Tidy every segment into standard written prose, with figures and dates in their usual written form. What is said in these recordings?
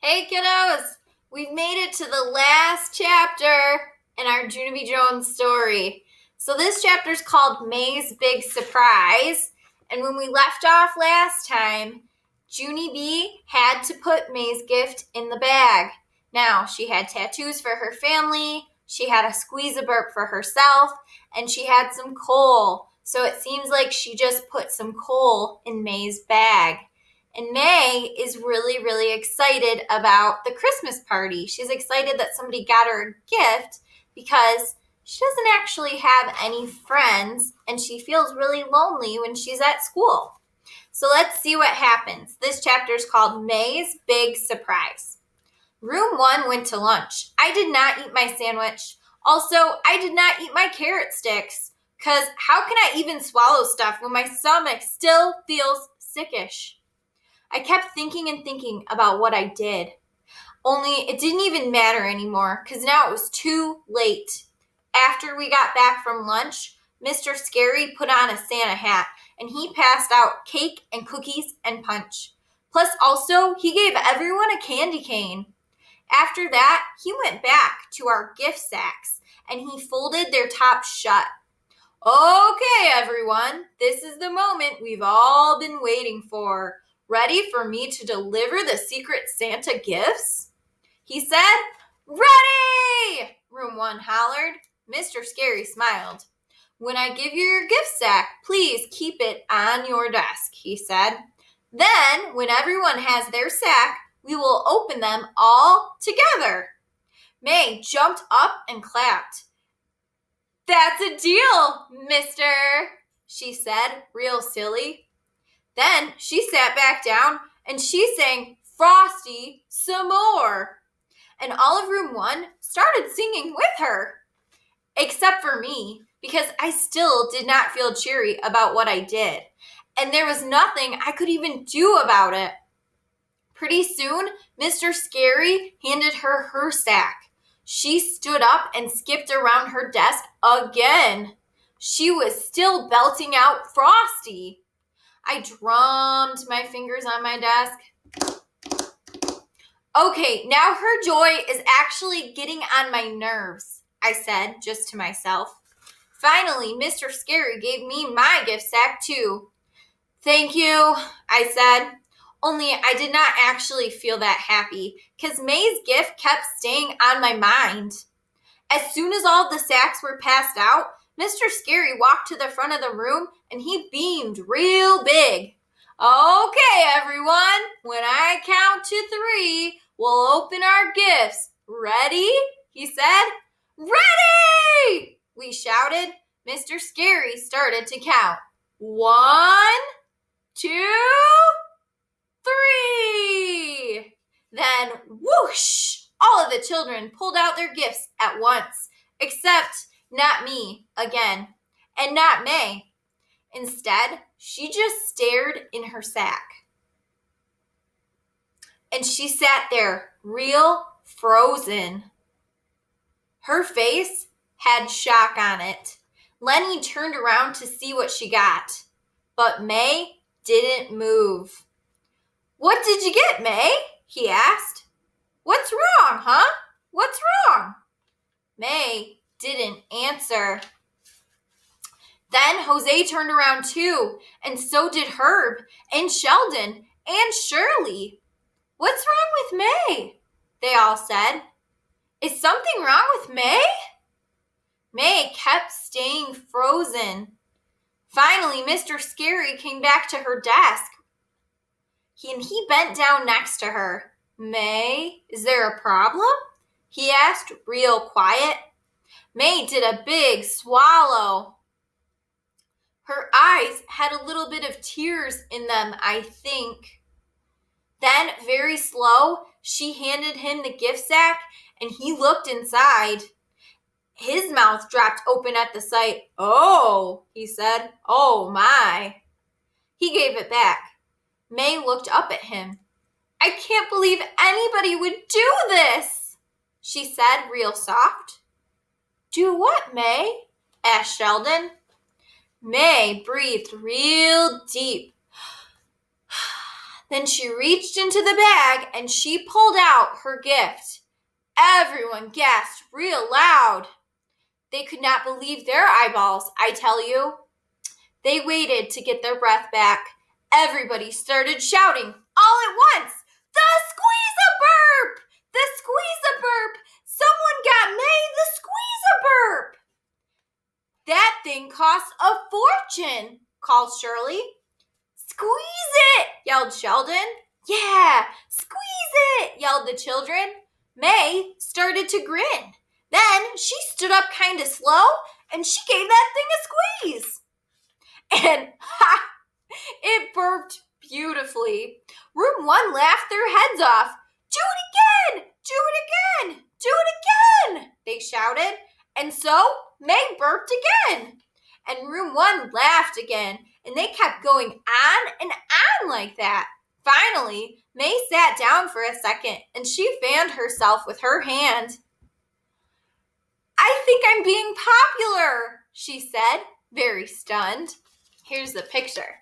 Hey kiddos, we've made it to the last chapter in our Junie Jones story. So this chapter is called May's Big Surprise. And when we left off last time, Junie B had to put May's gift in the bag. Now, she had tattoos for her family, she had a squeeze-a-burp for herself, and she had some coal. So it seems like she just put some coal in May's bag. And May is really, really excited about the Christmas party. She's excited that somebody got her a gift because she doesn't actually have any friends and she feels really lonely when she's at school. So let's see what happens. This chapter is called May's Big Surprise. Room 1 went to lunch. I did not eat my sandwich. Also, I did not eat my carrot sticks because how can I even swallow stuff when my stomach still feels sickish? I kept thinking and thinking about what I did. Only it didn't even matter anymore because now it was too late. After we got back from lunch, Mr. Scary put on a Santa hat and he passed out cake and cookies and punch. Plus also, he gave everyone a candy cane. After that, he went back to our gift sacks and he folded their tops shut. Okay, everyone, this is the moment we've all been waiting for. Ready for me to deliver the secret Santa gifts? He said. Ready! Room 1 hollered. Mr. Scary smiled. When I give you your gift sack, please keep it on your desk, he said. Then, when everyone has their sack, we will open them all together. May jumped up and clapped. That's a deal, mister, she said, real silly. Then she sat back down and she sang Frosty some more. And all of room 1 started singing with her. Except for me, because I still did not feel cheery about what I did. And there was nothing I could even do about it. Pretty soon, Mr. Scary handed her her sack. She stood up and skipped around her desk again. She was still belting out Frosty. I drummed my fingers on my desk. Okay, now her joy is actually getting on my nerves, I said, just to myself. Finally, Mr. Scary gave me my gift sack, too. Thank you, I said. Only I did not actually feel that happy, because May's gift kept staying on my mind. As soon as all the sacks were passed out, Mr. Scary walked to the front of the room and he beamed real big. Okay, everyone, when I count to 3, we'll open our gifts. Ready? He said. Ready! We shouted. Mr. Scary started to count. 1, 2, 3. Then whoosh! All of the children pulled out their gifts at once, except not me again, and not May. Instead, she just stared in her sack. And she sat there, real frozen. Her face had shock on it. Lenny turned around to see what she got, but May didn't move. What did you get, May? He asked. What's wrong, huh? What's wrong? May didn't answer. Then Jose turned around too, and so did Herb, and Sheldon, and Shirley. What's wrong with May? They all said. Is something wrong with May? May kept staying frozen. Finally, Mr. Scary came back to her desk. He bent down next to her. May, is there a problem? He asked, real quiet. May did a big swallow. Her eyes had a little bit of tears in them, I think. Then, very slow, she handed him the gift sack and he looked inside. His mouth dropped open at the sight. Oh, he said. Oh, my. He gave it back. May looked up at him. I can't believe anybody would do this, she said real soft. Do what, May? Asked Sheldon. May breathed real deep. Then she reached into the bag and she pulled out her gift. Everyone gasped real loud. They could not believe their eyeballs, I tell you. They waited to get their breath back. Everybody started shouting all at once, "The squeeze-a-burp! The squeeze-a-burp! Someone got May the squeeze-a-burp!" "That thing costs a fortune," called Shirley. "Squeeze it!" yelled Sheldon. "Yeah, squeeze it!" yelled the children. May started to grin. Then she stood up kind of slow and she gave that thing a squeeze. And it burped beautifully. Room 1 laughed their heads off. "Do it again! Do it again! Do it again!" they shouted. And so May burped again. And room 1 laughed again. And they kept going on and on like that. Finally, May sat down for a second and she fanned herself with her hand. "I think I'm being popular," she said, very stunned. Here's the picture.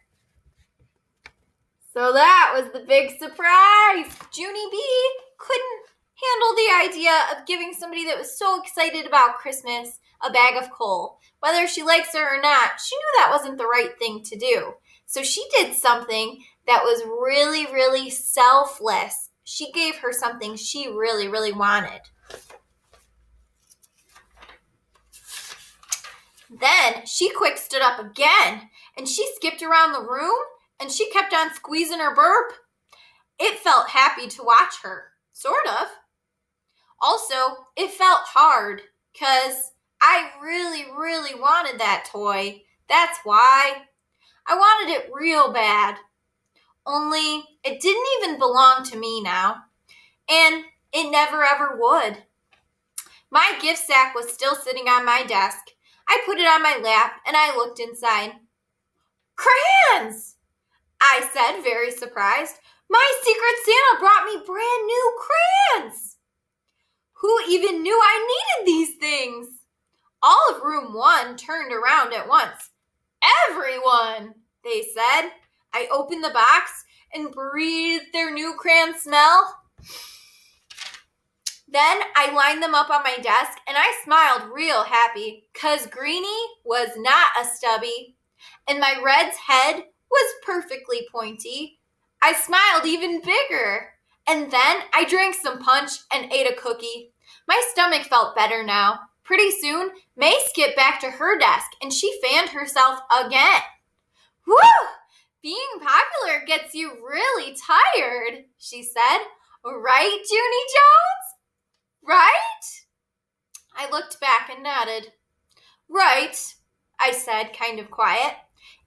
So that was the big surprise. Junie B couldn't handle the idea of giving somebody that was so excited about Christmas a bag of coal. Whether she likes it or not, she knew that wasn't the right thing to do. So she did something that was really, really selfless. She gave her something she really, really wanted. Then she quick stood up again and she skipped around the room and she kept on squeezing her burp. It felt happy to watch her, sort of. Also, it felt hard because I really, really wanted that toy. That's why. I wanted it real bad. Only it didn't even belong to me now. And it never ever would. My gift sack was still sitting on my desk. I put it on my lap and I looked inside. "Crayons!" I said, very surprised. "My Secret Santa brought me brand new crayons!" Who even knew I needed these things? All of room 1 turned around at once. "Everyone," they said. I opened the box and breathed their new crayon smell. Then I lined them up on my desk and I smiled real happy because Greenie was not a stubby and my Red's head was perfectly pointy. I smiled even bigger. And then I drank some punch and ate a cookie. My stomach felt better now. Pretty soon, May skipped back to her desk and she fanned herself again. "Whew! Being popular gets you really tired," she said. "Right, Junie Jones? Right?" I looked back and nodded. "Right," I said, kind of quiet.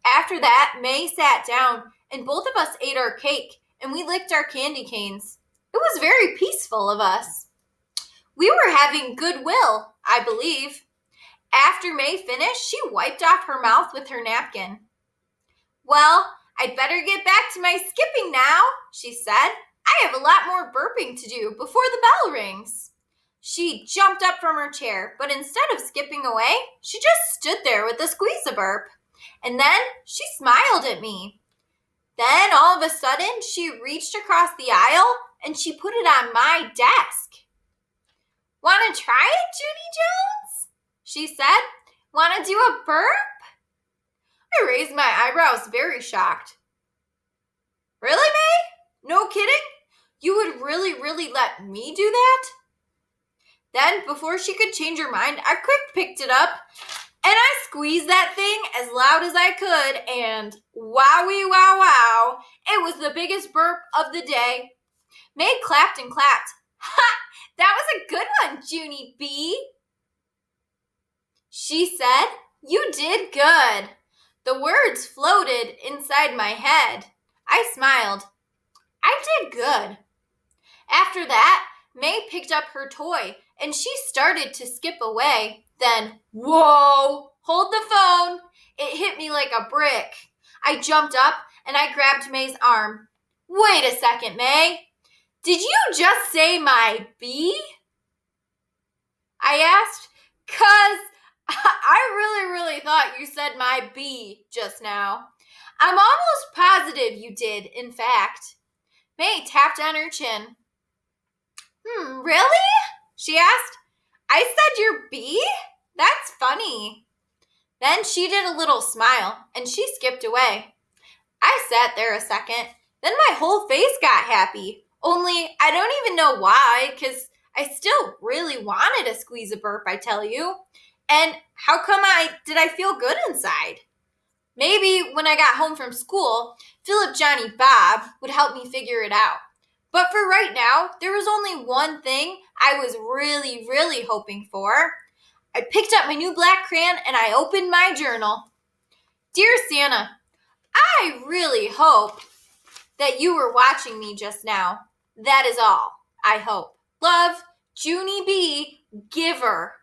After that, May sat down and both of us ate our cake and we licked our candy canes. It was very peaceful of us. We were having goodwill, I believe. After May finished, she wiped off her mouth with her napkin. "Well, I'd better get back to my skipping now," she said. "I have a lot more burping to do before the bell rings." She jumped up from her chair, but instead of skipping away, she just stood there with a squeeze-a-burp. And then she smiled at me. Then all of a sudden, she reached across the aisle and she put it on my desk. "Want to try it, Junie Jones?" she said. "Want to do a burp?" I raised my eyebrows, very shocked. "Really, May? No kidding? You would really, really let me do that?" Then, before she could change her mind, I quick picked it up and I squeezed that thing as loud as I could, and wowie wow wow, it was the biggest burp of the day. May clapped and clapped. "Ha! That was a good one, Junie B," she said. "You did good." The words floated inside my head. I smiled. I did good. After that, May picked up her toy and she started to skip away. Then, whoa, hold the phone. It hit me like a brick. I jumped up and I grabbed May's arm. "Wait a second, May. Did you just say my bee?" I asked, "'Cause I really, really thought you said my bee just now. I'm almost positive you did, in fact." May tapped on her chin. Really? She asked. I said you're B? That's funny. Then she did a little smile, and she skipped away. I sat there a second. Then my whole face got happy. Only I don't even know why, because I still really wanted to squeeze a burp, I tell you. And how come did I feel good inside? Maybe when I got home from school, Philip, Johnny, Bob would help me figure it out. But for right now, there was only one thing I was really, really hoping for. I picked up my new black crayon and I opened my journal. Dear Santa, I really hope that you were watching me just now. That is all, I hope. Love, Junie B. Giver.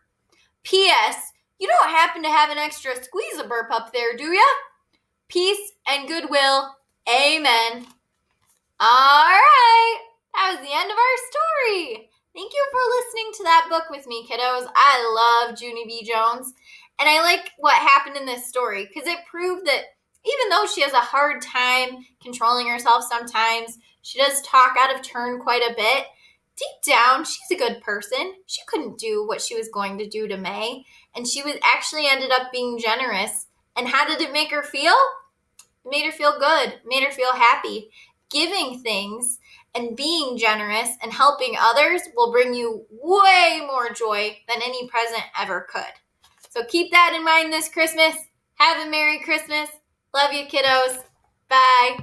P.S. You don't happen to have an extra squeeze-a-burp up there, do ya? Peace and goodwill. Amen. All right. That was the end of our story. Thank you for listening to that book with me, kiddos. I love Junie B. Jones. And I like what happened in this story because it proved that even though she has a hard time controlling herself sometimes, she does talk out of turn quite a bit. Deep down, she's a good person. She couldn't do what she was going to do to May. And she was actually ended up being generous. And how did it make her feel? It made her feel good. It made her feel happy. Giving things and being generous and helping others will bring you way more joy than any present ever could. So keep that in mind this Christmas. Have a Merry Christmas. Love you, kiddos. Bye.